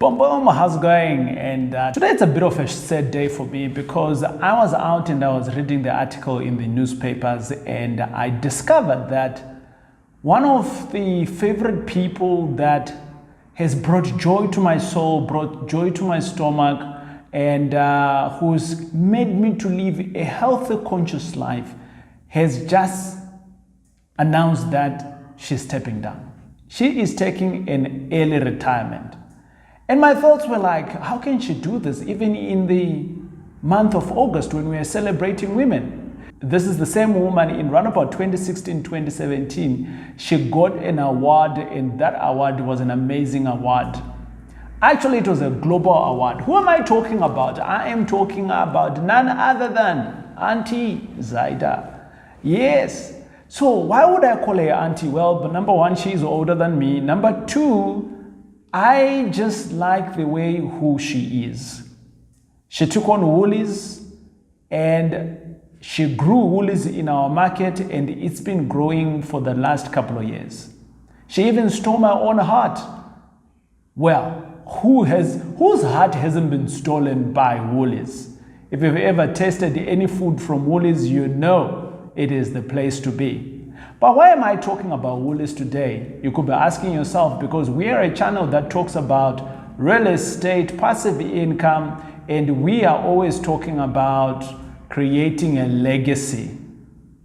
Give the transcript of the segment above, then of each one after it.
Boom, boom, how's it going? And today it's a bit of a sad day for me because I was out and I was reading the article in the newspapers and I discovered that one of the favorite people that has brought joy to my soul, brought joy to my stomach, and who's made me to live a healthy, conscious life has just announced that she's stepping down. She is taking an early retirement. And my thoughts were like, how can she do this even in the month of August when we are celebrating women? This is the same woman in around about 2016, 2017. She got an award, and that award was an amazing award. Actually, it was a global award. Who am I talking about? I am talking about none other than Auntie Zyda. Yes. So why would I call her auntie? Well, number one, she's older than me. Number two, I just like the way who she is. She took on Woolies and she grew Woolies in our market, and it's been growing for the last couple of years. She even stole my own heart. Well, whose heart hasn't been stolen by Woolies? If you've ever tasted any food from Woolies, you know it is the place to be. But why am I talking about Woolies today? You could be asking yourself, because we are a channel that talks about real estate, passive income, and we are always talking about creating a legacy.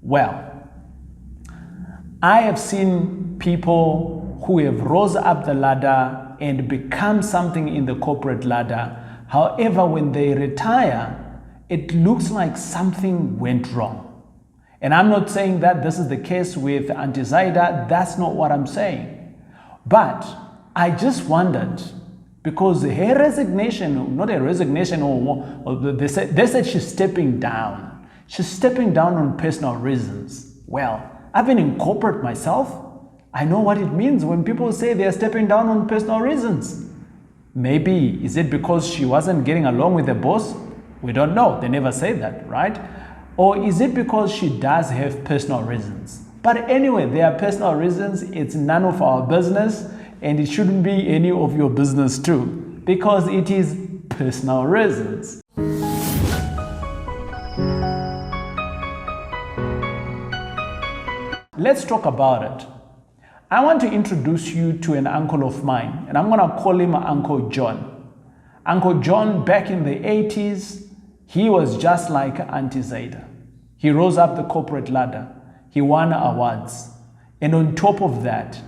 Well, I have seen people who have rose up the ladder and become something in the corporate ladder. However, when they retire, it looks like something went wrong. And I'm not saying that this is the case with Auntie Zyda. That's not what I'm saying. But I just wondered, because her resignation, not a resignation, or they said she's stepping down. She's stepping down on personal reasons. Well, I've been in corporate myself. I know what it means when people say they're stepping down on personal reasons. Maybe, is it because she wasn't getting along with the boss? We don't know. They never say that, right? Or is it because she does have personal reasons? But anyway, there are personal reasons. It's none of our business, and it shouldn't be any of your business too, because it is personal reasons. Let's talk about it. I want to introduce you to an uncle of mine, and I'm going to call him Uncle John. Uncle John, back in the 80s, he was just like Auntie Zyda. He rose up the corporate ladder. He won awards. And on top of that,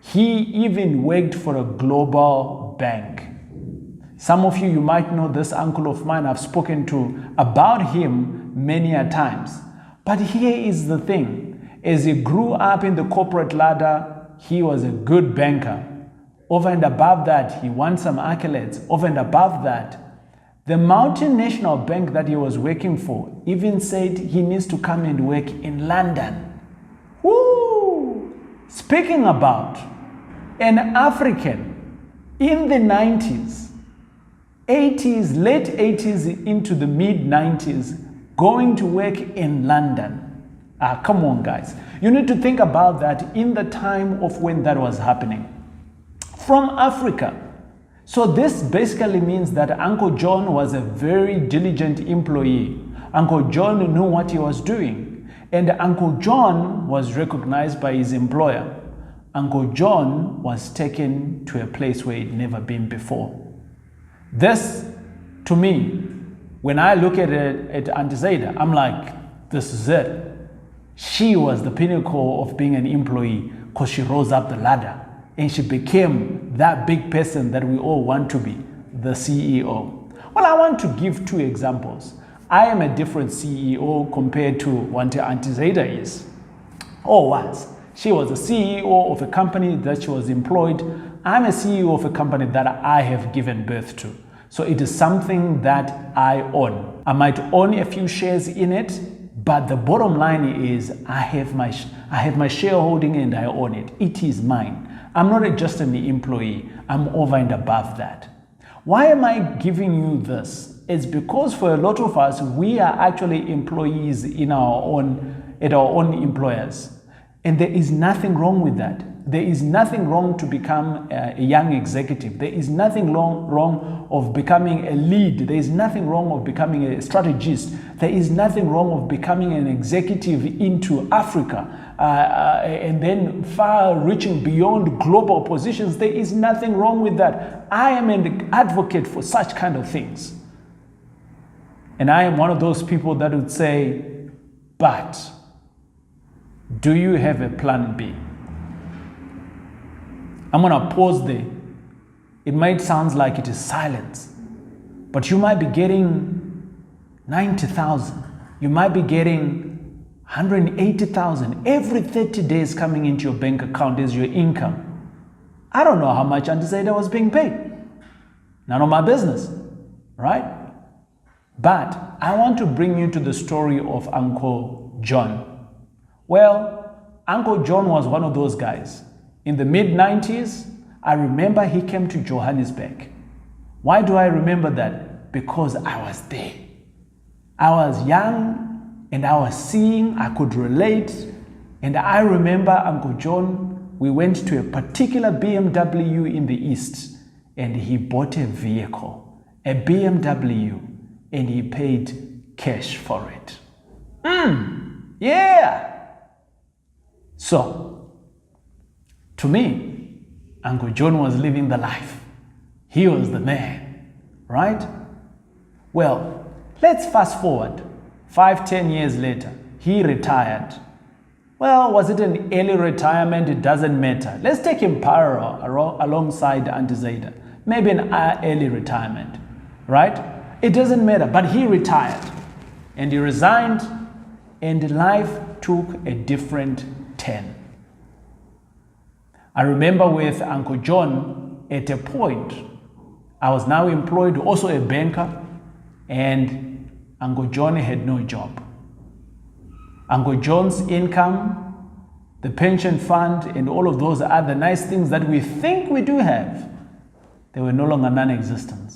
he even worked for a global bank. Some of you might know this uncle of mine. I've spoken to about him many a times. But here is the thing. As he grew up in the corporate ladder, he was a good banker. Over and above that, he won some accolades. Over and above that, the multinational bank that he was working for even said he needs to come and work in London. Woo! Speaking about an African in the 90s, 80s, late 80s into the mid 90s, going to work in London. Come on, guys. You need to think about that in the time of when that was happening. From Africa. So this basically means that Uncle John was a very diligent employee. Uncle John knew what he was doing. And Uncle John was recognized by his employer. Uncle John was taken to a place where he'd never been before. This, to me, when I look at Auntie Zyda, I'm like, this is it. She was the pinnacle of being an employee because she rose up the ladder. And she became that big person that we all want to be, the CEO. Well, I want to give two examples. I am a different CEO compared to what Auntie Zyda is, or was. She was a CEO of a company that she was employed. I'm a CEO of a company that I have given birth to. So it is something that I own. I might own a few shares in it, but the bottom line is I have my shareholding and I own it. It is mine. I'm not just an employee. I'm over and above that. Why am I giving you this? It's because for a lot of us, we are actually employees at our own employers. And there is nothing wrong with that. There is nothing wrong to become a young executive. There is nothing wrong of becoming a lead. There is nothing wrong of becoming a strategist. There is nothing wrong of becoming an executive into Africa and then far reaching beyond global positions. There is nothing wrong with that. I am an advocate for such kind of things. And I am one of those people that would say, but do you have a plan B? I'm going to pause there. It might sound like it is silence, but you might be getting 90,000. You might be getting 180,000 every 30 days coming into your bank account as your income. I don't know how much Auntie Zyda was being paid. None of my business, right? But I want to bring you to the story of Uncle John. Well, Uncle John was one of those guys. In the mid-90s, I remember he came to Johannesburg. Why do I remember that? Because I was there. I was young and I was seeing, I could relate. And I remember Uncle John, we went to a particular BMW in the East and he bought a vehicle, a BMW, and he paid cash for it. Yeah. So, to me, Uncle John was living the life. He was the man, right? Well, let's fast forward 5-10 years later. He retired. Well, was it an early retirement? It doesn't matter. Let's take him parallel alongside Auntie Zyda. Maybe an early retirement, right? It doesn't matter, but he retired and he resigned and life took a different turn. I remember with Uncle John, at a point, I was now employed, also a banker, and Uncle John had no job. Uncle John's income, the pension fund, and all of those other nice things that we think we do have, they were no longer non-existent.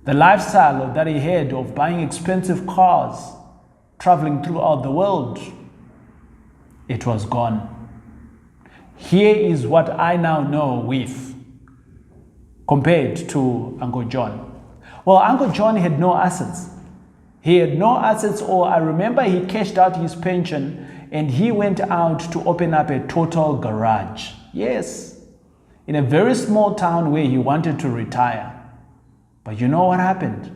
The lifestyle that he had of buying expensive cars, traveling throughout the world, it was gone. Here is what I now know with, compared to Uncle John. Well, Uncle John had no assets. He had no assets, or I remember he cashed out his pension and he went out to open up a total garage. Yes, in a very small town where he wanted to retire. But you know what happened?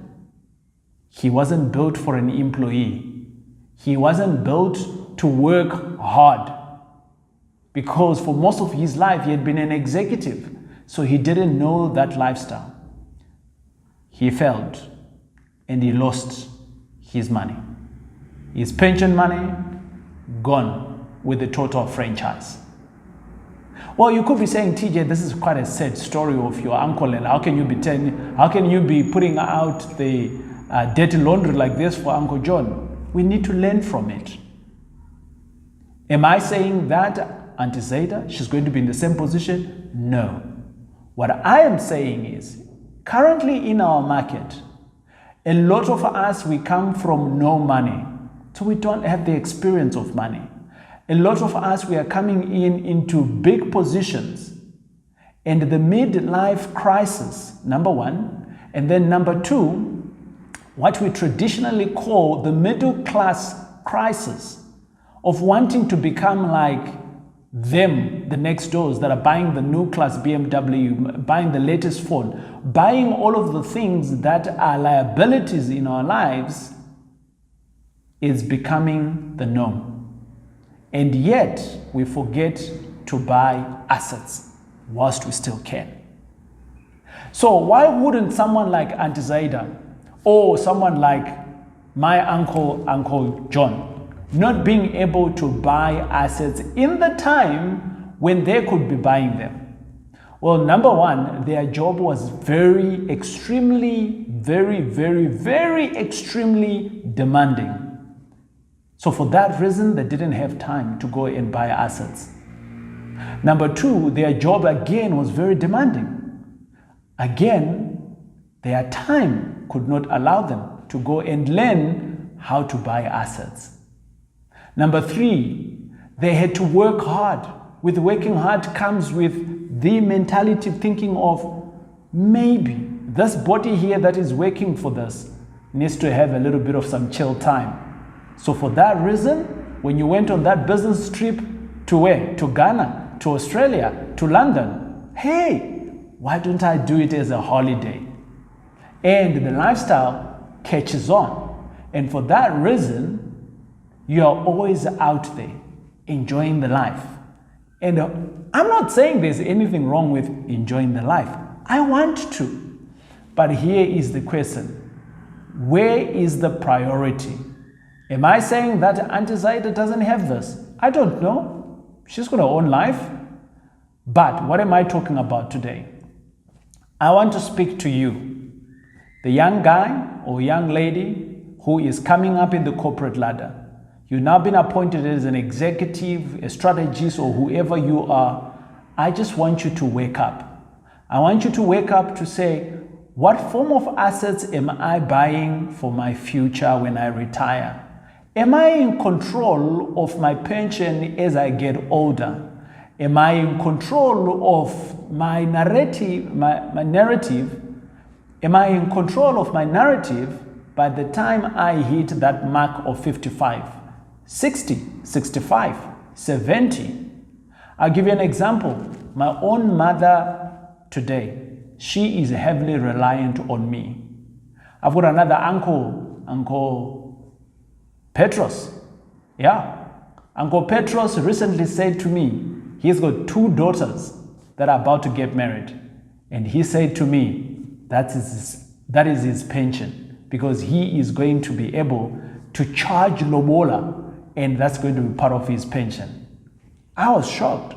He wasn't built for an employee. He wasn't built to work hard. Because for most of his life, he had been an executive. So he didn't know that lifestyle. He failed and he lost his money. His pension money, gone with the total franchise. Well, you could be saying, TJ, this is quite a sad story of your uncle, and how can you be putting out the dirty laundry like this for Uncle John? We need to learn from it. Am I saying that Auntie Zyda, she's going to be in the same position? No. What I am saying is, currently in our market, a lot of us, we come from no money. So we don't have the experience of money. A lot of us, we are coming into big positions. And the midlife crisis, number one. And then number two, what we traditionally call the middle class crisis of wanting to become like them, the next doors that are buying the new class BMW, buying the latest phone, buying all of the things that are liabilities in our lives is becoming the norm. And yet we forget to buy assets whilst we still can. So why wouldn't someone like Auntie Zyda or someone like my Uncle John not being able to buy assets in the time when they could be buying them? Well, number one, their job was very extremely demanding. So for that reason, they didn't have time to go and buy assets. Number two, their job again was very demanding. Again, their time could not allow them to go and learn how to buy assets. Number three, They had to work hard. With working hard comes with the mentality of thinking of maybe this body here that is working for this needs to have a little bit of some chill time. So for that reason, when you went on that business trip to where? To Ghana, to Australia, to London, hey, why don't I do it as a holiday? And the lifestyle catches on. And for that reason, you are always out there enjoying the life. And I'm not saying there's anything wrong with enjoying the life. I want to. But here is the question. Where is the priority? Am I saying that Auntie Zyda doesn't have this? I don't know. She's got her own life. But what am I talking about today? I want to speak to you, the young guy or young lady who is coming up in the corporate ladder. You've now been appointed as an executive, a strategist, or whoever you are. I just want you to wake up. I want you to wake up to say, what form of assets am I buying for my future when I retire? Am I in control of my pension as I get older? Am I in control of my narrative, my narrative? Am I in control of my narrative by the time I hit that mark of 55, 60, 65, 70? I'll give you an example. My own mother today, she is heavily reliant on me. I've got another Uncle Petros. Yeah. Uncle Petros recently said to me, he's got 2 daughters that are about to get married. And he said to me, that is his pension, because he is going to be able to charge lobola, and that's going to be part of his pension. I was shocked.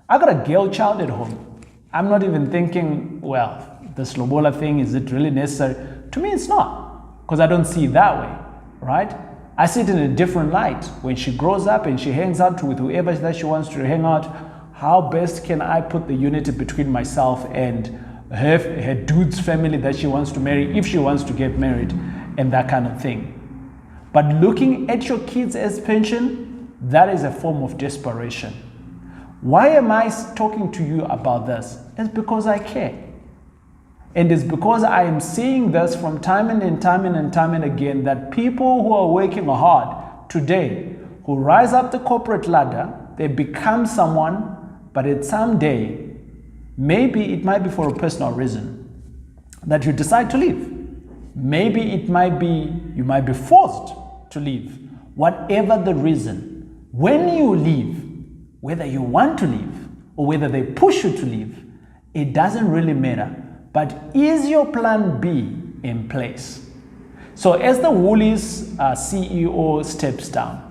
I got a girl child at home. I'm not even thinking, well, this lobola thing, is it really necessary? To me, it's not, because I don't see it that way, right? I see it in a different light. When she grows up and she hangs out with whoever that she wants to hang out, how best can I put the unity between myself and her dude's family that she wants to marry, if she wants to get married, and that kind of thing. But looking at your kids as pension, that is a form of desperation. Why am I talking to you about this? It's because I care. And it's because I am seeing this from time and time again, that people who are working hard today, who rise up the corporate ladder, they become someone, but at some day, maybe it might be for a personal reason that you decide to leave. Maybe it might be, you might be forced to leave. Whatever the reason, when you leave, whether you want to leave or whether they push you to leave, it doesn't really matter. But is your plan B in place? So as the Woolies CEO steps down,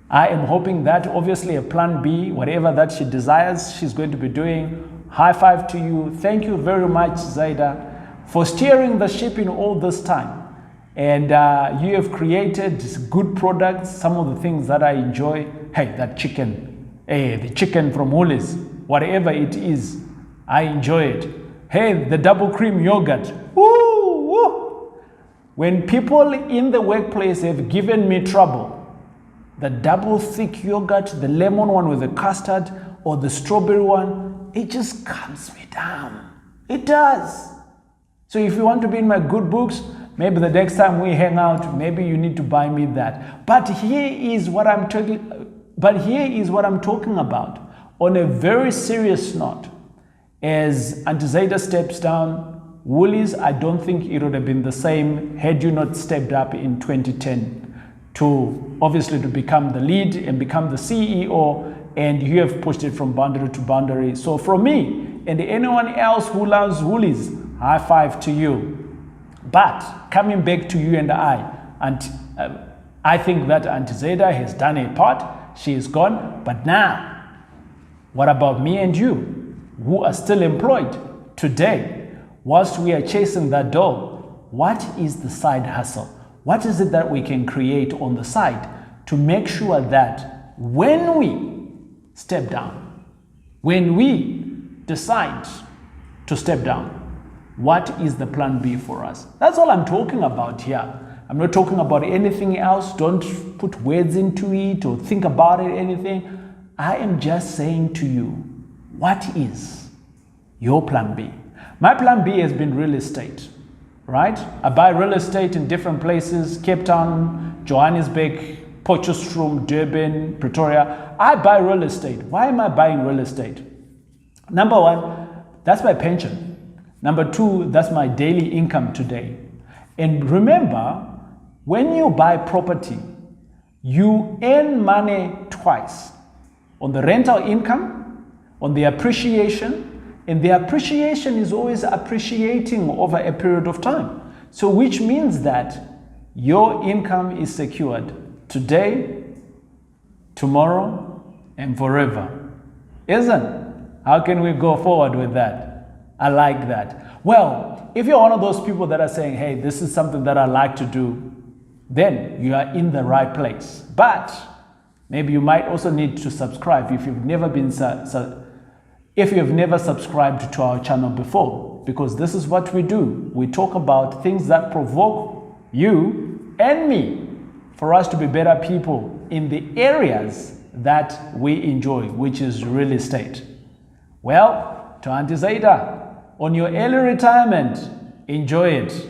I am hoping that obviously a plan B, whatever that she desires, she's going to be doing. High five to you. Thank you very much, Zyda, for steering the ship in all this time. And you have created good products, some of the things that I enjoy. Hey, that chicken. Hey, the chicken from Woolies, whatever it is, I enjoy it. Hey, the double cream yogurt. Woo, woo. When people in the workplace have given me trouble, the double thick yogurt, the lemon one with the custard, or the strawberry one, it just calms me down. It does. So if you want to be in my good books, maybe the next time we hang out, maybe you need to buy me that. But here is what I'm talking about on a very serious note. As Auntie Zyda steps down, Woolies, I don't think it would have been the same had you not stepped up in 2010 to obviously to become the lead and become the CEO, and you have pushed it from boundary to boundary. So from me and anyone else who loves Woolies, high five to you. But coming back to you and I think that Auntie Zyda has done a part. She is gone. But now, what about me and you who are still employed today? Whilst we are chasing that dough, what is the side hustle? What is it that we can create on the side to make sure that when we step down, when we decide to step down, what is the plan B for us? That's all I'm talking about here. I'm not talking about anything else. Don't put words into it or think about it, anything. I am just saying to you, what is your plan B? My plan B has been real estate, right? I buy real estate in different places, Cape Town, Johannesburg, Potchefstroom, Durban, Pretoria. I buy real estate. Why am I buying real estate? Number one, that's my pension. Number two, that's my daily income today. And remember, when you buy property, you earn money twice. On the rental income, on the appreciation, and the appreciation is always appreciating over a period of time. So which means that your income is secured today, tomorrow, and forever. Isn't? How can we go forward with that? I like that. Well, if you're one of those people that are saying, hey, this is something that I like to do, then you are in the right place. But maybe you might also need to subscribe if you've never been if you've never subscribed to our channel before, because this is what we do. We talk about things that provoke you and me for us to be better people in the areas that we enjoy, which is real estate. Well, to Auntie Zyda, on your early retirement, enjoy it.